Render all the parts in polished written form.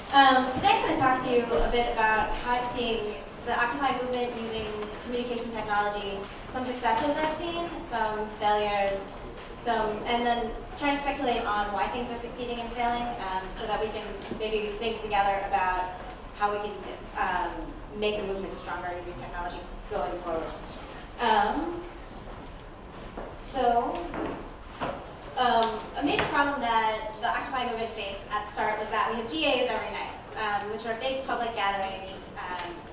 Today I'm going to talk to you a bit about how I'm seeing the Occupy movement using communication technology, some successes I've seen, some failures, and then try to speculate on why things are succeeding and failing, so that we can maybe think together about how we can make the movement stronger using technology going forward. A major problem that the Occupy movement faced at the start was that we have GAs every night, which are big public gatherings.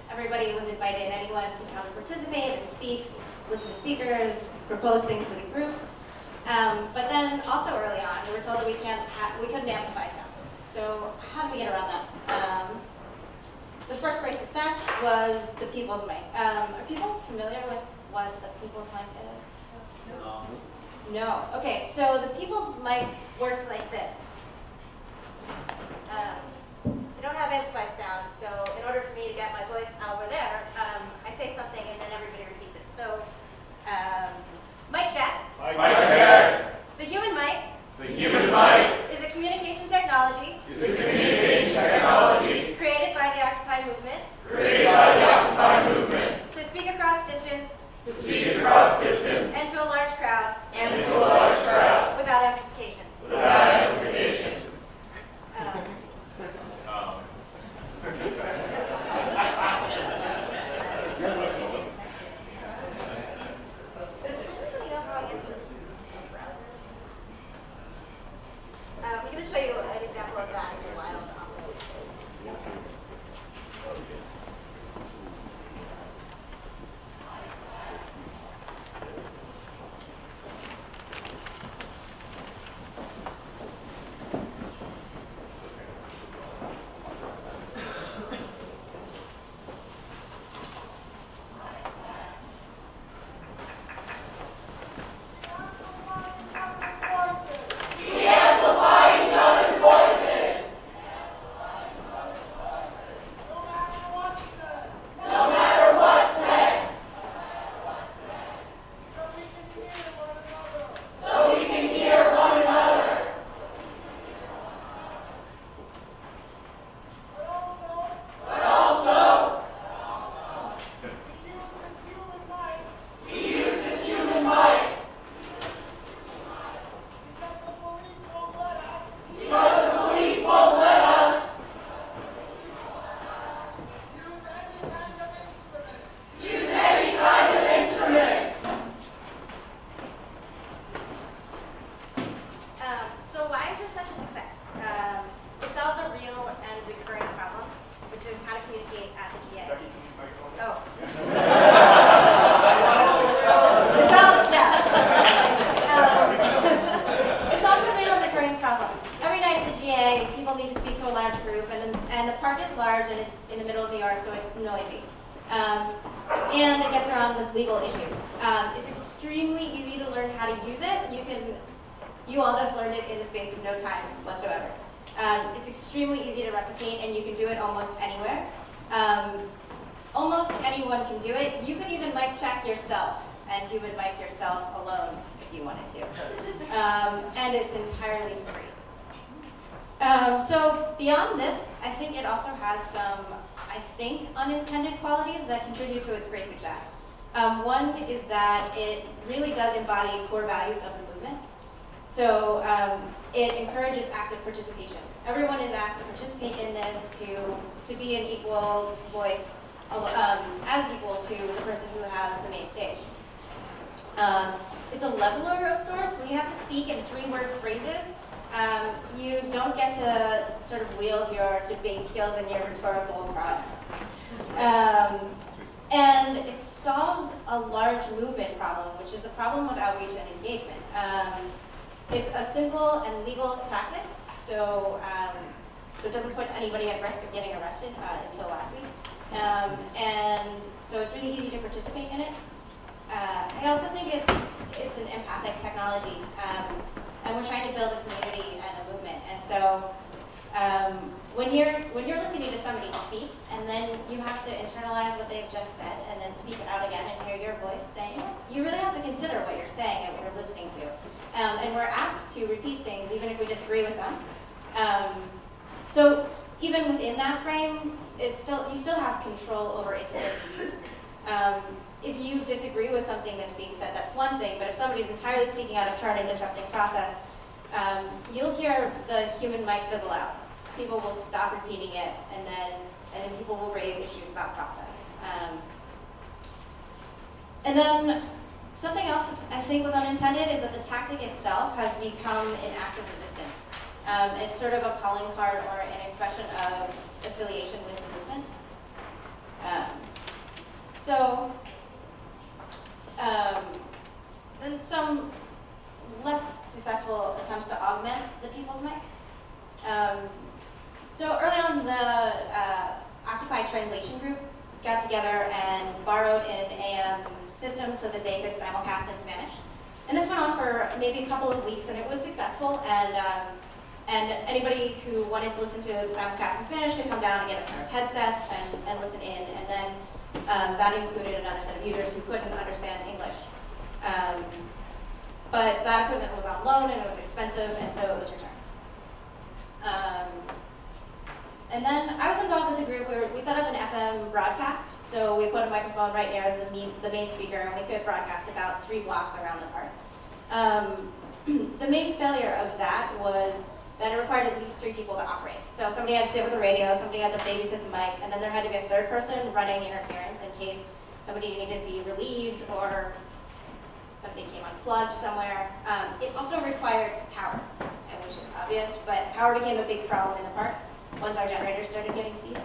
Everybody was invited, anyone can come and participate and speak, listen to speakers, propose things to the group. But then also early on, we were told that we couldn't amplify sound. So how did we get around that? The first great success was the People's Mic. Are people familiar with what the People's Mic is? No. No. Okay, so the People's Mic works like this. I don't have amplified sound, so in order for me to get my voice over there, I say something and then everybody repeats it. So, mic check. Mic check. The human mic. The human mic Is a communication technology. Created by the Occupy movement. To speak across distance. And to a large crowd. Without amplification. I'm going to show you an example of that in a while. You all just learned it in the space of no time whatsoever. It's extremely easy to replicate, and you can do it almost anywhere. Almost anyone can do it. You could even mic check yourself and human mic yourself alone if you wanted to. And it's entirely free. So beyond this, I think it also has some, unintended qualities that contribute to its great success. One is that it really does embody core values of the movement. So it encourages active participation. Everyone is asked to participate in this, to be an equal voice, as equal to the person who has the main stage. It's a leveler of sorts. When you have to speak in 3-word phrases, you don't get to sort of wield your debate skills and your rhetorical prowess. And it solves a large movement problem, which is the problem of outreach and engagement. It's a simple and legal tactic, so it doesn't put anybody at risk of getting arrested until last week. And so it's really easy to participate in it. I also think it's an empathic technology, and we're trying to build a community and a movement. And so when you're listening to somebody speak, and then you have to internalize what they've just said, and then speak it out again and hear your voice saying it, you really have to consider what you're saying and what you're listening to. And we're asked to repeat things even if we disagree with them. So even within that frame, you still have control over its misuse. If you disagree with something that's being said, that's one thing, but if somebody's entirely speaking out of turn and disrupting process, you'll hear the human mic fizzle out. People will stop repeating it, and then people will raise issues about process. And then something else that I think was unintended is that the tactic itself has become an act of resistance. It's sort of a calling card or an expression of affiliation with the movement. Then some less successful attempts to augment the people's mic. So early on, the Occupy Translation Group got together and borrowed an AM system so that they could simulcast in Spanish. And this went on for maybe a couple of weeks, and it was successful. And anybody who wanted to listen to the simulcast in Spanish could come down and get a pair of headsets and listen in. And then that included another set of users who couldn't understand English. But that equipment was on loan, and it was expensive, and so it was returned. And then I was involved with a group where we set up an FM broadcast. So we put a microphone right near the main speaker, and we could broadcast about 3 blocks around the park. The main failure of that was that it required at least 3 people to operate. So somebody had to sit with the radio, somebody had to babysit the mic, and then there had to be a 3rd person running interference in case somebody needed to be relieved or something came unplugged somewhere. It also required power, which is obvious, but power became a big problem in the park once our generators started getting seized.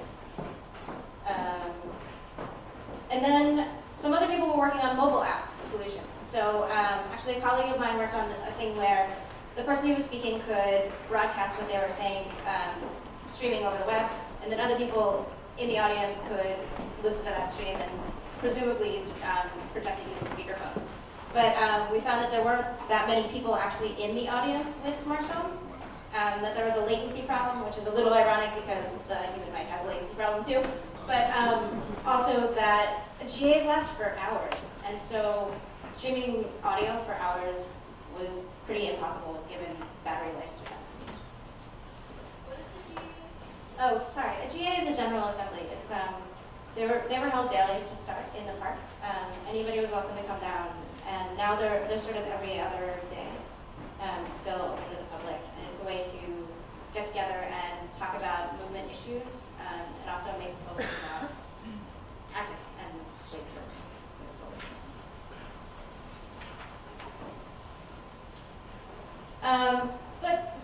And then some other people were working on mobile app solutions. So actually a colleague of mine worked on a thing where the person who was speaking could broadcast what they were saying, streaming over the web, and then other people in the audience could listen to that stream and presumably project it using speakerphone. But we found that there weren't that many people actually in the audience with smartphones, that there was a latency problem, which is a little ironic because the human mic has a latency problem too, but also that GAs last for hours, and so streaming audio for hours was pretty impossible given battery lifespans. What is a GA? Oh, sorry, a GA is a General Assembly. It's they were held daily to start in the park. Anybody was welcome to come down, and now they're sort of every other day, still open to the public, and it's a way to get together and talk about movement issues, and also make proposals about tactics and ways to work.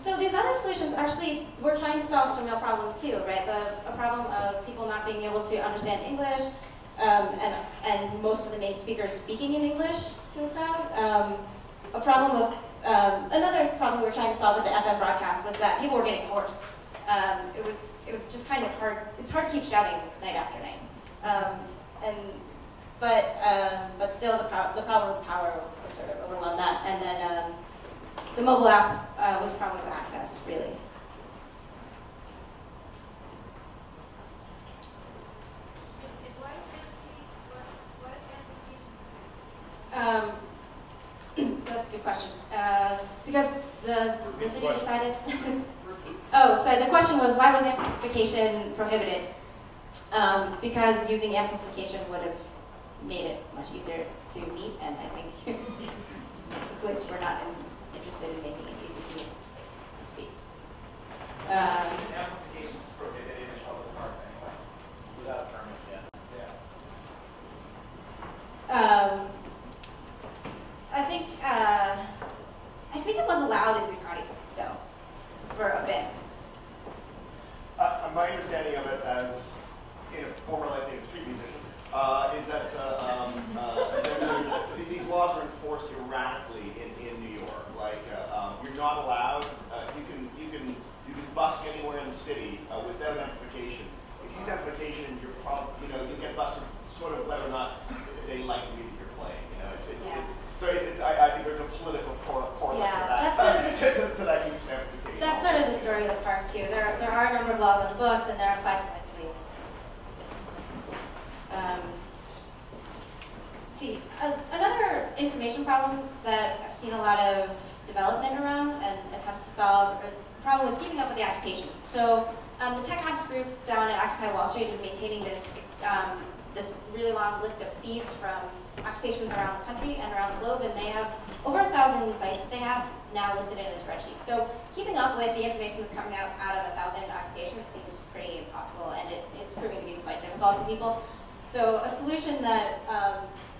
So these other solutions actually were trying to solve some real problems too, right? A problem of people not being able to understand English, and most of the main speakers speaking in English to a crowd. A problem of another problem we were trying to solve with the FM broadcast was that people were getting hoarse. It was just kind of hard. It's hard to keep shouting night after night. But still, the problem of power was sort of overwhelmed that, and then. The mobile app was a problem of access, really. That's a good question. Because the city decided. Oh, sorry. The question was, why was amplification prohibited? Because using amplification would have made it much easier to meet, and I think the police were not interested in making it easy to meet and speak. Amplification is prohibited in public parks anyway, without a permit yet. Yeah. I think it was allowed in Zuccotti, though, for a bit. My understanding of it as a former lightning street musician is that these laws are enforced erratically in New York. Like you're not allowed. You can busk anywhere in the city without amplification. If you use amplification, you're probably you get busted sort of whether or not they like the music you're playing. I think there's a political correlate to that. That's sort of to that use of amplification. That's sort of the story of the park too. There are a number of laws on the books, and they're applied selectively. See, another information problem that I've seen a lot of development around and attempts to solve is the problem with keeping up with the applications. So the tech ops group down at Occupy Wall Street is maintaining this this really long list of feeds from occupations around the country and around the globe, and they have over 1,000 sites that they have now listed in a spreadsheet. So keeping up with the information that's coming out of 1,000 occupations seems pretty impossible, and it's proving to be quite difficult for people. So a solution that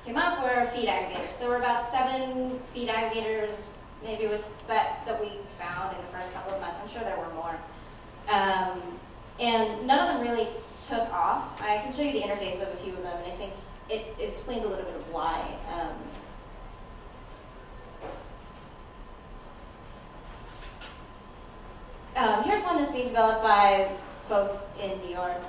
came up were feed aggregators. There were about 7 feed aggregators, maybe with that we found in the first couple of months. I'm sure there were more. And none of them really took off. I can show you the interface of a few of them, and I think it explains a little bit of why. Here's one that's being developed by folks in New York.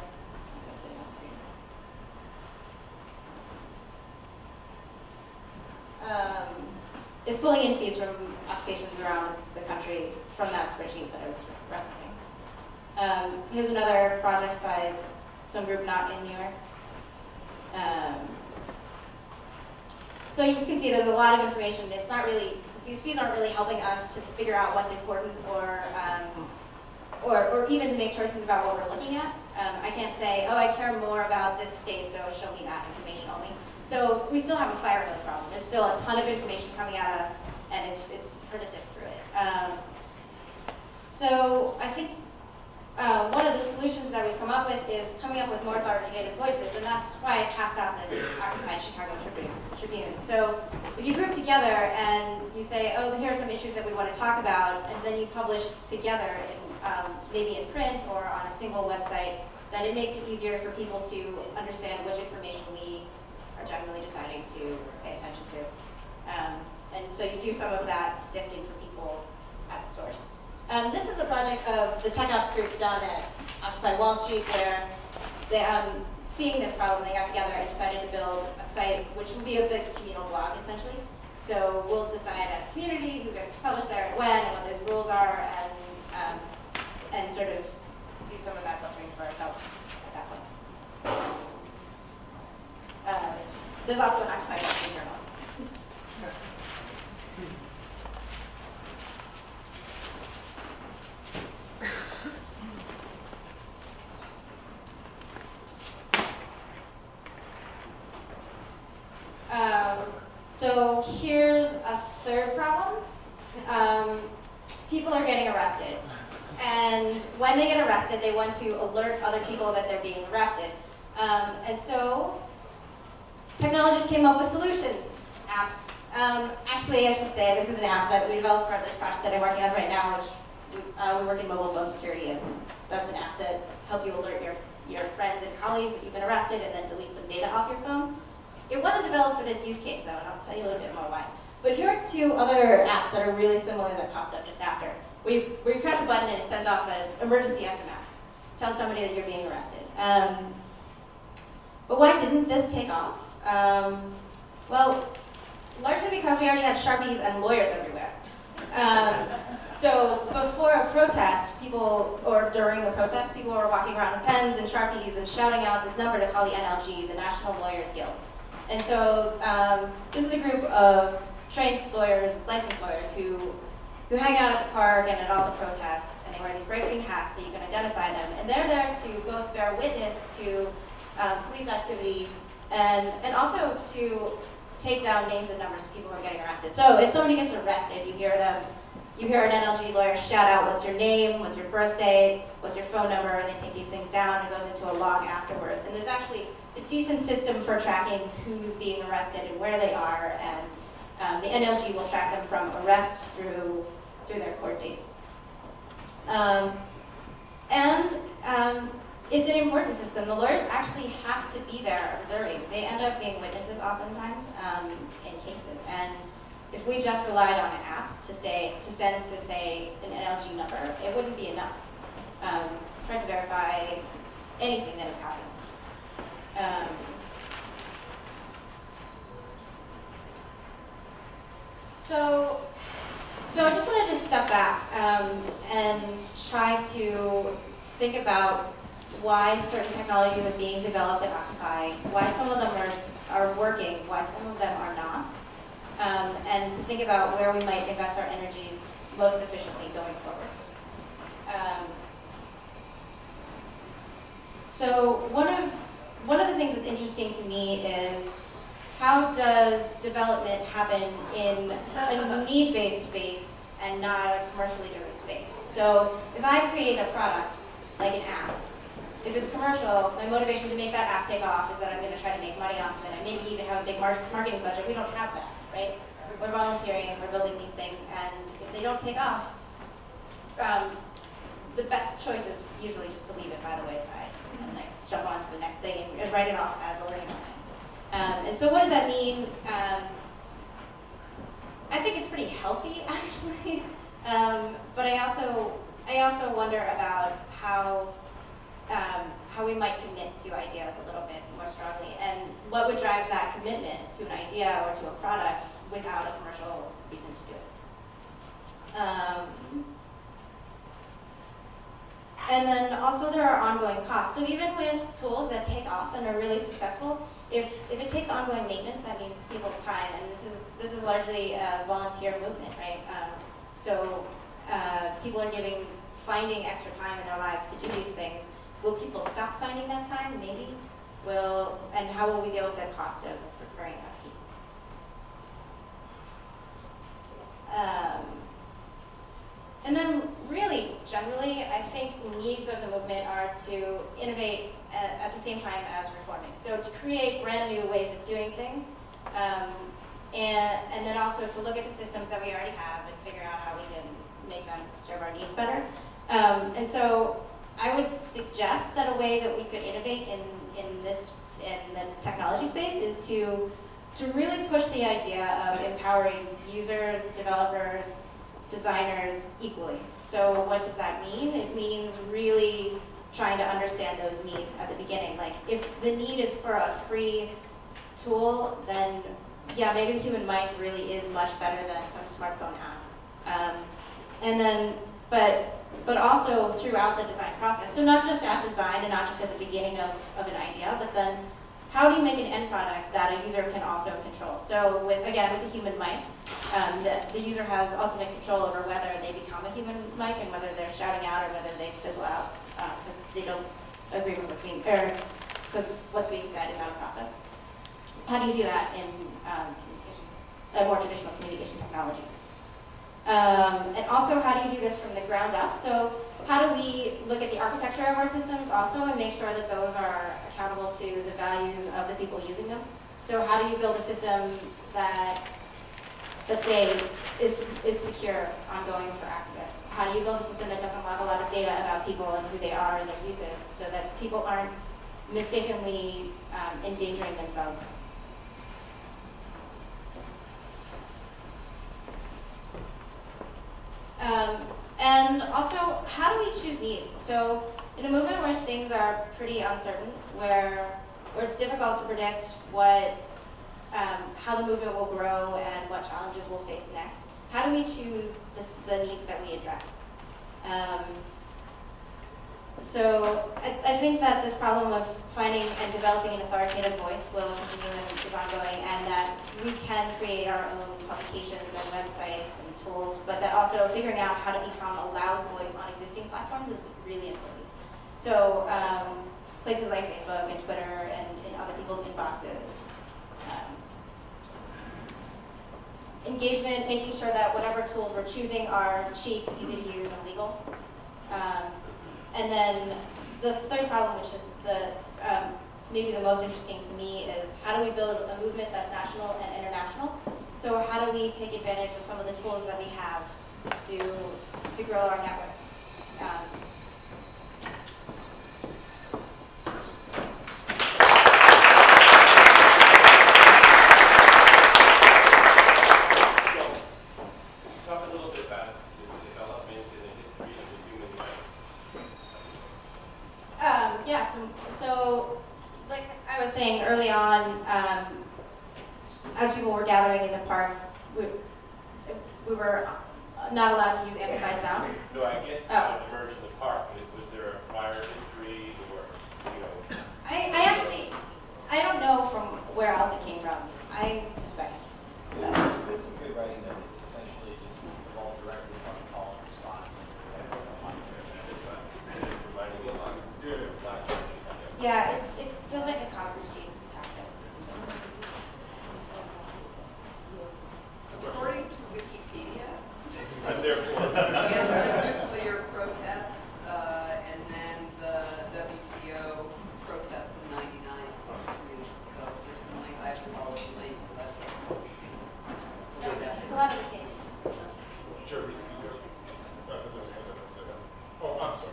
It's pulling in feeds from occupations around the country from that spreadsheet that I was referencing. Here's another project by some group not in New York. So you can see there's a lot of information. It's not really, these feeds aren't really helping us to figure out what's important or even to make choices about what we're looking at. I can't say, oh, I care more about this state, so show me that information only. So we still have a fire hose problem. There's still a ton of information coming at us, and it's hard to sift through it. So I think one of the solutions that we've come up with is coming up with more authoritative voices, and that's why I passed out this Occupied Chicago Tribune. So if you group together and you say, oh, here are some issues that we want to talk about, and then you publish together, maybe in print or on a single website, then it makes it easier for people to understand which information we are generally deciding to pay attention to. And so you do some of that sifting for people at the source. This is a project of the tech ops group done at Occupy Wall Street, where they, seeing this problem, they got together and decided to build a site which will be a big communal blog, essentially. So we'll decide as a community who gets to publish there and when, and what those rules are, and sort of do some of that filtering for ourselves at that point. There's also an Occupy Wall Street journal. So here's a third problem. People are getting arrested. And when they get arrested, they want to alert other people that they're being arrested. And so technologists came up with solutions, apps. Actually, I should say this is an app that we developed for this project that I'm working on right now, which we work in mobile phone security, and that's an app to help you alert your friends and colleagues that you've been arrested and then delete some data off your phone. It wasn't developed for this use case, though, and I'll tell you a little bit more why. But here are 2 other apps that are really similar that popped up just after. Where you press a button and it sends off an emergency SMS. Tells somebody that you're being arrested. But why didn't this take off? Well, largely because we already had Sharpies and lawyers everywhere. So before a protest, or during a protest, people were walking around with pens and Sharpies and shouting out this number to call the NLG, the National Lawyers Guild. And so this is a group of trained lawyers, licensed lawyers, who hang out at the park and at all the protests, and they wear these bright green hats so you can identify them. And they're there to both bear witness to police activity and also to take down names and numbers of people who are getting arrested. So if somebody gets arrested, you hear an NLG lawyer shout out, what's your name, what's your birthday, what's your phone number, and they take these things down and it goes into a log afterwards. And there's actually a decent system for tracking who's being arrested and where they are, and the NLG will track them from arrest through their court dates. It's an important system. The lawyers actually have to be there observing. They end up being witnesses oftentimes in cases. And if we just relied on apps to send to say an NLG number, it wouldn't be enough. It's hard to verify anything that has happened. So I just wanted to step back and try to think about why certain technologies are being developed at Occupy, why some of them are working, why some of them are not, and to think about where we might invest our energies most efficiently going forward. So one of the things that's interesting to me is how does development happen in a need-based space and not a commercially driven space? So if I create a product, like an app, if it's commercial, my motivation to make that app take off is that I'm going to try to make money off of it. I maybe even have a big marketing budget. We don't have that, right? We're volunteering, we're building these things, and if they don't take off, the best choice is usually just to leave it by the wayside and like jump on to the next thing and write it off as a learning lesson. And so what does that mean? I think it's pretty healthy, actually. But I also wonder about how we might commit to ideas a little bit more strongly, and what would drive that commitment to an idea or to a product without a commercial reason to do it. And then also there are ongoing costs. So even with tools that take off and are really successful, if it takes ongoing maintenance, that means people's time, and this is largely a volunteer movement, right? So people are finding extra time in their lives to do these things. Will people stop finding that time? Maybe. And how will we deal with the cost of recurring upkeep? And then really, generally, I think needs of the movement are to innovate at the same time as reforming. So to create brand new ways of doing things, and then also to look at the systems that we already have and figure out how we can make them serve our needs better. And so I would suggest that a way that we could innovate in the technology space is to really push the idea of empowering users, developers, designers equally. So what does that mean? It means really trying to understand those needs at the beginning. Like if the need is for a free tool, then yeah, maybe the human mic really is much better than some smartphone app. And then, but also throughout the design process. So not just at design and not just at the beginning of an idea, but then how do you make an end product that a user can also control? So with the human mic, the user has ultimate control over whether they become a human mic and whether they're shouting out or whether they fizzle out because they don't agree with because what's being said is out of process. How do you do that in communication, a more traditional communication technology? And also, how do you do this from the ground up? So how do we look at the architecture of our systems also and make sure that those are accountable to the values of the people using them? So how do you build a system that, let's say, is secure ongoing for activists? How do you build a system that doesn't have a lot of data about people and who they are and their uses so that people aren't mistakenly endangering themselves? And also, how do we choose needs? So in a movement where things are pretty uncertain, where it's difficult to predict how the movement will grow and what challenges we'll face next, how do we choose the needs that we address? So I think that this problem of finding and developing an authoritative voice will continue and is ongoing, and that we can create our own publications and websites and tools, but that also figuring out how to become a loud voice on existing platforms is really important. So places like Facebook and Twitter and in other people's inboxes. Engagement, making sure that whatever tools we're choosing are cheap, easy to use, and legal. And then the third problem, which is maybe the most interesting to me, is how do we build a movement that's national and international? So how do we take advantage of some of the tools that we have to grow our networks? Talk a little bit about the development and the history of the human mind. Yeah, so like I was saying early on, as people were gathering in the park, we were not allowed to use amplified sound. No, I get how it emerged in the park, but was there a prior history or, you know? I don't know from where else it came from. I suspect that. There's some good writing that it's essentially just evolved directly from call and response. Reminding me of Black Church. Yeah, it feels like a Common Street tactic. According to Wikipedia, And therefore, anti-nuclear protests, and then the WTO protest in '99. So there's been like I should follow the links. So that's It's a lot of the same. Sure. Oh, I'm sorry.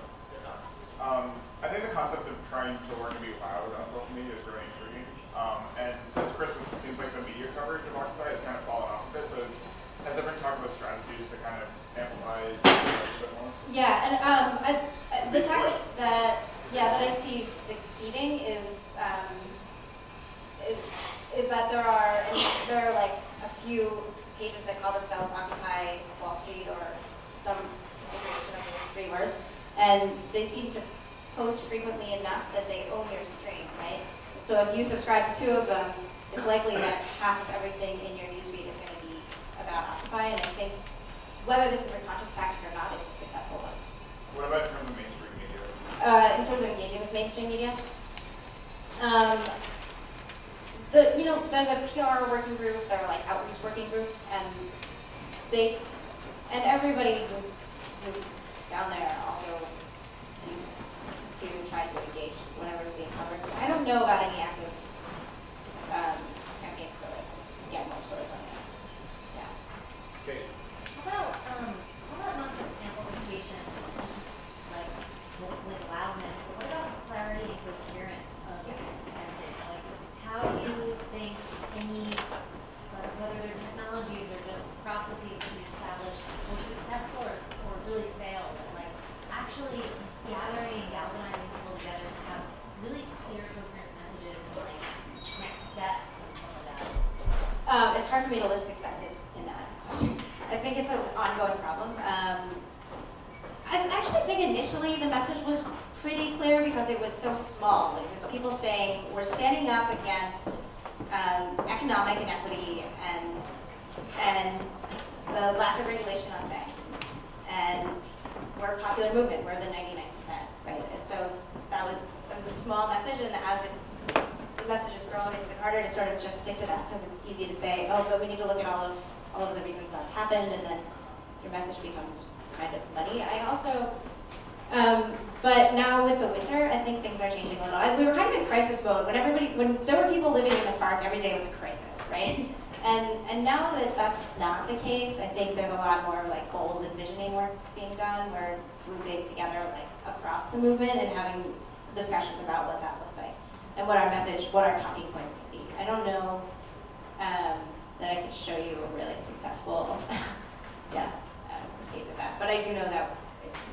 I think the concept of trying to learn to be loud on social media is really intriguing. And since Christmas, it seems like the media coverage of Occupy has kind of fallen off a bit. So has everyone talked about strategies to kind of amplify it a bit more? Yeah, and the tactic that I see succeeding is that there are like a few pages that call themselves Occupy Wall Street or some iteration of those 3 words, and they seem to post frequently enough that they own your stream, right? So if you subscribe to 2 of them, it's likely that half of everything in your newsfeed is going to be about Occupy, and I think whether this is a conscious tactic or not, it's a successful one. What about in terms of mainstream media? In terms of engaging with mainstream media, there's a PR working group, there are like outreach working groups, and everybody who's down there also seems to try to engage whenever it's being covered. I don't know about any active campaigns to like get more stories on that. Yeah. Okay. How about not just amplification, like loudness, but what about clarity and coherence of the message? Like, how do you think whether they're technologies or just processes that we established were successful or really failed at like actually gathering and galvanizing people together to have really clear, coherent messages and like next steps and stuff like that? It's hard for me to list successes in that question. I think it's an ongoing problem. I actually think initially the message was pretty clear because it was so small. It was people saying, we're standing up against economic inequity and the lack of regulation on banking. And we're a popular movement, we're the 99%, right? And so that was a small message, and as the message has grown, it's been harder to sort of just stick to that because it's easy to say, oh, but we need to look at all of the reasons that's happened, and then your message becomes kind of muddy. I also, but now with the winter, I think things are changing a little. We were kind of in crisis mode when there were people living in the park, every day was a crisis, right? And now that that's not the case, I think there's a lot more like goals and visioning work being done. We're grouping together like across the movement and having discussions about what that looks like and what our message, what our talking points could be. I don't know that I could show you a really successful case of that, but I do know that it's